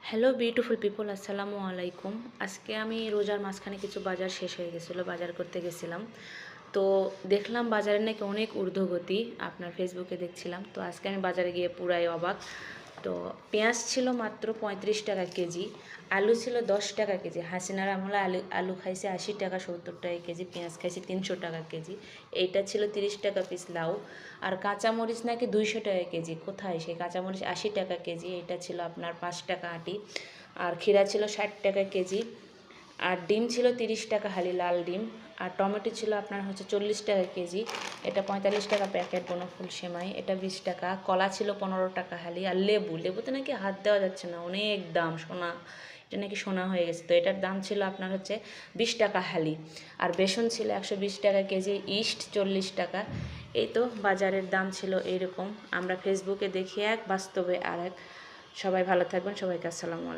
Hello beautiful people, আসসালামু আলাইকুম। আজকে আমি রোজার মাঝখানে কিছু বাজার শেষ হয়ে গেছিলো, বাজার করতে গেছিলাম। তো দেখলাম বাজারে নাকি অনেক ঊর্ধ্বগতি, আপনার ফেসবুকে দেখছিলাম। তো আজকে আমি বাজারে গিয়ে পুরাই অবাক। তো পেঁয়াজ ছিল মাত্র 35 টাকা কেজি, আলু ছিল 10 টাকা কেজি। হাসিনার আমলে আলু খাইছে 80 টাকা 70 টাকা কেজি, পেঁয়াজ খাইছে 300 টাকা কেজি। এইটা ছিল 30 টাকা পিস লাউ। আর কাঁচামরিচ নাকি 200 টাকা কেজি। কোথায় সেই কাঁচামরিচ? 80 টাকা কেজি। এটা ছিল আপনার 5 টাকা আটি। আর ক্ষীরা ছিল 60 টাকা কেজি। আর ডিম ছিল 30 টাকা হালি, লাল ডিম। আর টমেটো ছিল আপনার 40 টাকা কেজি। এটা 45 টাকা প্যাকেট বনফুল সেমাই, এটা 20 টাকা। কলা ছিল 15 টাকা হালি। আর লেবুতে নাকি হাত দেওয়া যাচ্ছে না, অনেক দাম। সোনা, এটা নাকি সোনা হয়ে গেছে। তো এটার দাম ছিল আপনার 20 টাকা হালি। আর বেসন ছিল 120 টাকা কেজি, ইস্ট 40 টাকা। এই তো বাজারের দাম ছিল এইরকম। আমরা ফেসবুকে দেখি এক, বাস্তবে আর এক। সবাই ভালো থাকবেন, সবাইকে আসসালামু আলাইকুম।